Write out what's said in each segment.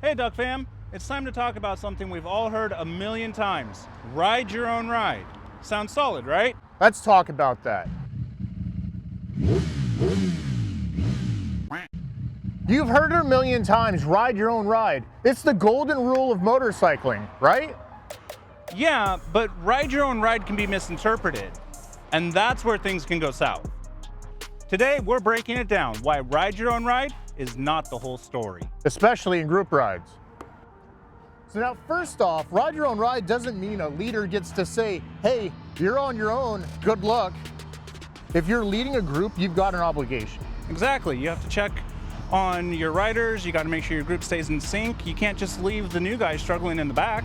Hey Duck Fam, it's time to talk about something we've all heard a million times. Ride your own ride. Sounds solid, right? Let's talk about that. You've heard it a million times, ride your own ride. It's the golden rule of motorcycling, right? Yeah, but ride your own ride can be misinterpreted, and that's where things can go south. Today, we're breaking it down, why ride your own ride is not the whole story. Especially in group rides. So now, first off, ride your own ride doesn't mean a leader gets to say, hey, you're on your own, good luck. If you're leading a group, you've got an obligation. Exactly, you have to check on your riders, you gotta make sure your group stays in sync. You can't just leave the new guy struggling in the back.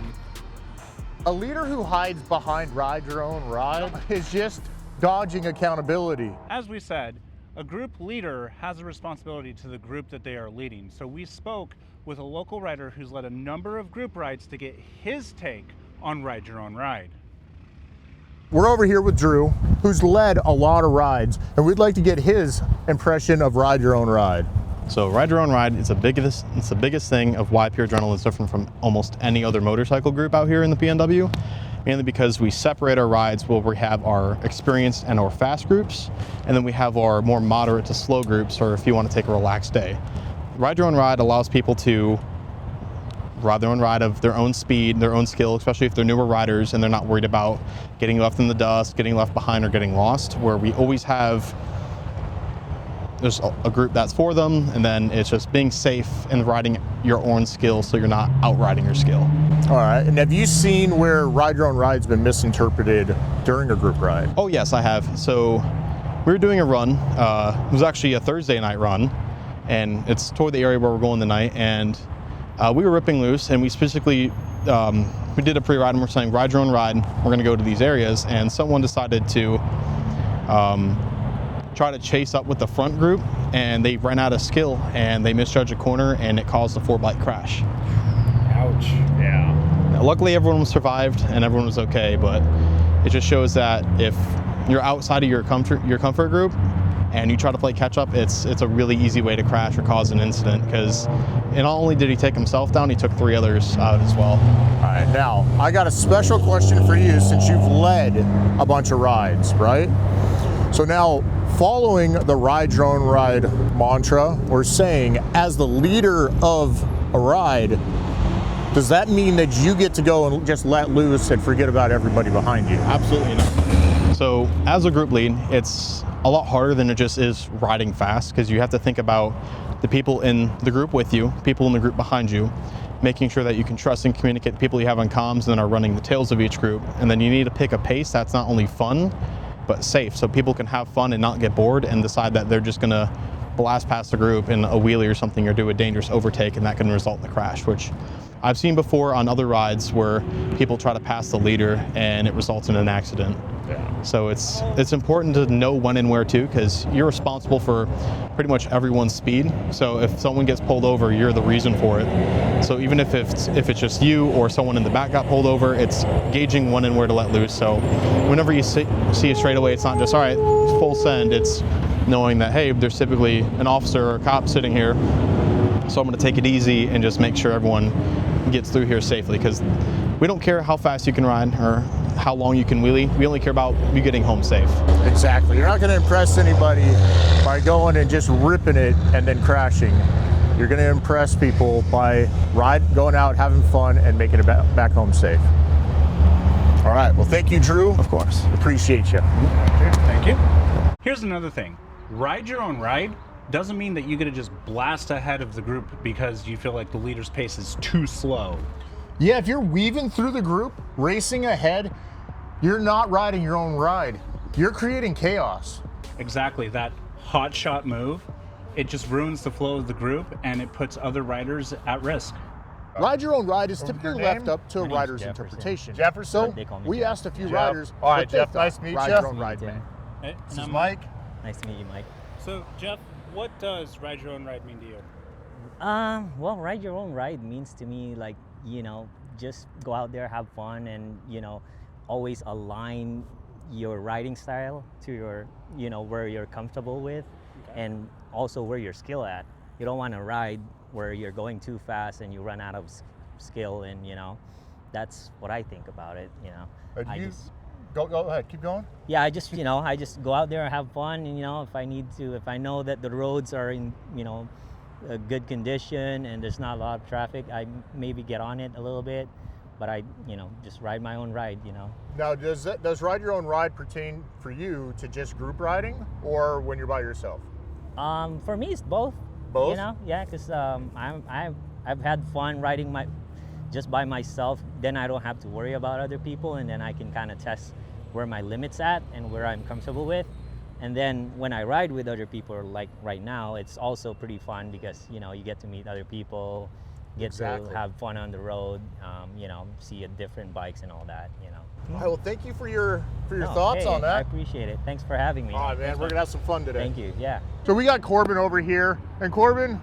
A leader who hides behind ride your own ride is just dodging accountability. As we said, a group leader has a responsibility to the group that they are leading. So we spoke with a local rider who's led a number of group rides to get his take on ride your own ride. We're over here with Drew, who's led a lot of rides, and we'd like to get his impression of ride your own ride. So ride your own ride, it's the biggest thing of why Pure Adrenaline is different from almost any other motorcycle group out here in the PNW, mainly because we separate our rides where we have our experienced and our fast groups, and then we have our more moderate to slow groups, or if you want to take a relaxed day. Ride your own ride allows people to ride their own ride of their own speed, their own skill, especially if they're newer riders and they're not worried about getting left in the dust, getting left behind, or getting lost, where we always have there's a group that's for them, and then it's just being safe and riding your own skill so you're not outriding your skill. All right, and have you seen where ride your own ride's been misinterpreted during a group ride? Oh yes, I have. So we were doing a run. It was actually a Thursday night run, and it's toward the area where we're going tonight, and we were ripping loose, and we specifically, we did a pre-ride and we're saying ride your own ride, we're gonna go to these areas, and someone decided to try to chase up with the front group, and they ran out of skill and they misjudged a corner, and it caused a 4-bike crash. Ouch. Yeah. Now, luckily everyone survived and everyone was okay, but it just shows that if you're outside of your comfort group and you try to play catch up, it's a really easy way to crash or cause an incident, because not only did he take himself down, he took 3 others out as well. All right, now I got a special question for you, since you've led a bunch of rides, right? So now, following the ride your own ride mantra, we're saying, as the leader of a ride, does that mean that you get to go and just let loose and forget about everybody behind you? Absolutely not. So as a group lead, it's a lot harder than it just is riding fast, because you have to think about the people in the group with you, people in the group behind you, making sure that you can trust and communicate the people you have on comms and are running the tails of each group. And then you need to pick a pace that's not only fun, but safe, so people can have fun and not get bored and decide that they're just gonna blast past the group in a wheelie or something, or do a dangerous overtake, and that can result in a crash, which I've seen before on other rides where people try to pass the leader and it results in an accident. Yeah. So it's important to know when and where to, because you're responsible for pretty much everyone's speed. So if someone gets pulled over, you're the reason for it. So even if it's just you or someone in the back got pulled over, it's gauging when and where to let loose. So whenever you see a straightaway, it's not just, all right, full send. It's knowing that, hey, there's typically an officer or a cop sitting here, so I'm going to take it easy and just make sure everyone gets through here safely, because we don't care how fast you can ride or how long you can wheelie. We only care about you getting home safe. Exactly. You're not going to impress anybody by going and just ripping it and then crashing. You're going to impress people by going out, having fun, and making it back home safe. All right. Well, thank you, Drew. Of course. Appreciate you. Thank you. Here's another thing. Ride your own ride doesn't mean that you get to just blast ahead of the group because you feel like the leader's pace is too slow. Yeah, if you're weaving through the group, racing ahead, you're not riding your own ride. You're creating chaos. Exactly, that hot shot move, it just ruins the flow of the group and it puts other riders at risk. Ride your own ride is typically left up to a rider's interpretation. Jefferson? So we asked a few riders. All right, Jeff, nice to meet you. Ride your own ride, man. Hey, This is Mike. Nice to meet you, Mike. So, Jeff, what does ride your own ride mean to you? Well, ride your own ride means to me, like, just go out there, have fun, and, always align your riding style to your, where you're comfortable with, and also where you're skilled at. You don't want to ride where you're going too fast and you run out of skill, and that's what I think about it. Go ahead, keep going. Yeah, I just go out there and have fun, and if I know that the roads are in a good condition and there's not a lot of traffic, I maybe get on it a little bit, but I just ride my own ride. Now, does ride your own ride pertain for you to just group riding or when you're by yourself? For me, it's both. Both? Yeah, because I've had fun riding just by myself. Then I don't have to worry about other people, and then I can kind of test where my limit's at and where I'm comfortable with. And then when I ride with other people, like right now, it's also pretty fun because you get to meet other people, get to have fun on the road, see different bikes and all that. All right, well, thank you for your thoughts on that. I appreciate it. Thanks for having me. All right, man, we're gonna have some fun today. Thank you. Yeah. So we got Corbin over here, and Corbin,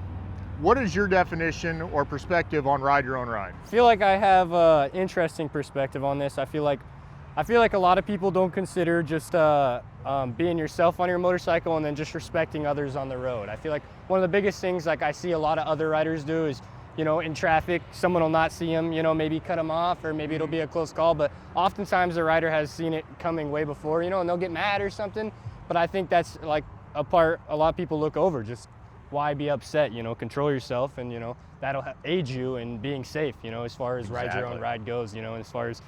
what is your definition or perspective on ride your own ride? I feel like I have an interesting perspective on this. I feel like a lot of people don't consider just being yourself on your motorcycle and then just respecting others on the road. I feel like one of the biggest things like I see a lot of other riders do is, in traffic, someone will not see him, maybe cut him off, or maybe it'll be a close call, but oftentimes the rider has seen it coming way before, and they'll get mad or something. But I think that's like a part a lot of people look over. Just why be upset? Control yourself, and that'll aid you in being safe, as far as ride your own ride goes, and as far as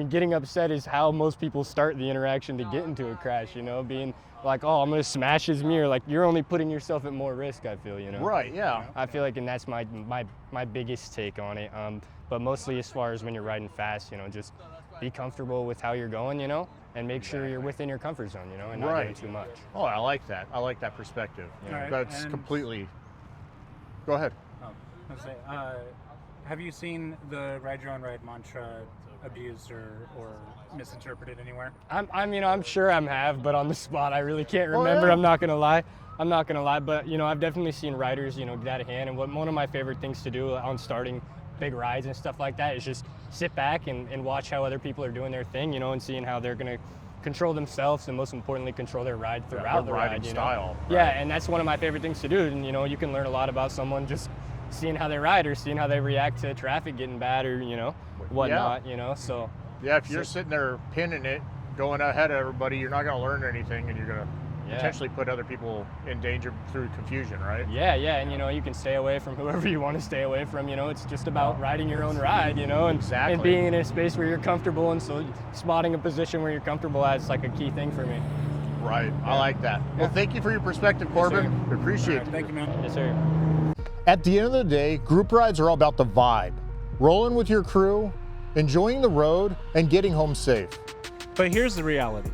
getting upset is how most people start the interaction to get into a crash, being like, oh, I'm gonna smash his mirror. Like, you're only putting yourself at more risk, I feel, Right, yeah. I feel like, and that's my biggest take on it. But mostly as far as when you're riding fast, just be comfortable with how you're going, and make sure you're within your comfort zone, and not doing too much. Oh, I like that. I like that perspective. Right, That's and- completely, go ahead. Have you seen the ride your own ride mantra abused or misinterpreted anywhere? I'm sure I have, but on the spot, I really can't remember. yeah. I'm not gonna lie, but I've definitely seen riders, get out of hand. And one of my favorite things to do on starting big rides and stuff like that is just sit back and watch how other people are doing their thing, and seeing how they're gonna control themselves and most importantly control their ride throughout the riding ride. style. Yeah, and that's one of my favorite things to do. And you can learn a lot about someone just seeing how they ride or seeing how they react to traffic getting bad or whatnot. So Yeah, if you're sitting there pinning it, going ahead of everybody, you're not going to learn anything, and you're going to potentially put other people in danger through confusion, right? Yeah, and you can stay away from whoever you want to stay away from. It's just about riding your own ride, and being in a space where you're comfortable, and so spotting a position where you're comfortable at is like a key thing for me. Right, I like that. Well, thank you for your perspective, Corbin. We appreciate it. Thank you, man. Yes, sir. At the end of the day, group rides are all about the vibe. Rolling with your crew, enjoying the road, and getting home safe. But here's the reality.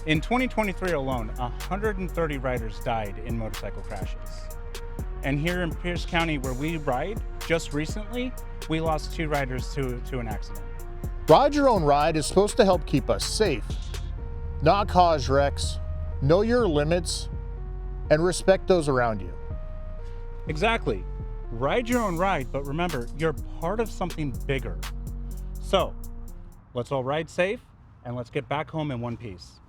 In 2023 alone, 130 riders died in motorcycle crashes. And here in Pierce County, where we ride, just recently, we lost 2 riders to an accident. Ride Your Own Ride is supposed to help keep us safe, not cause wrecks, know your limits, and respect those around you. Exactly. Ride your own ride, but remember, you're part of something bigger. So, let's all ride safe, and let's get back home in one piece.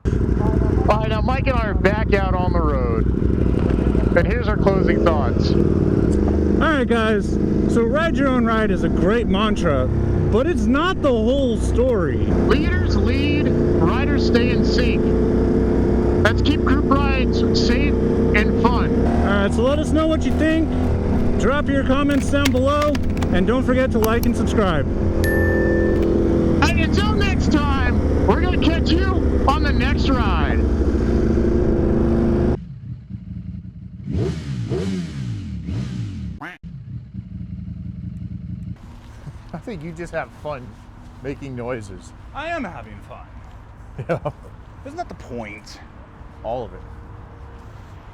All right, now Mike and I are back out on the road, and here's our closing thoughts. All right, guys. So ride your own ride is a great mantra, but it's not the whole story. Leaders lead, riders stay in sync. Let's keep group rides safe and fun. All right, so let us know what you think. Drop your comments down below, and don't forget to like and subscribe. And until next time, we're going to catch you on the next ride. I think you just have fun making noises. I am having fun. Yeah. Isn't that the point? All of it.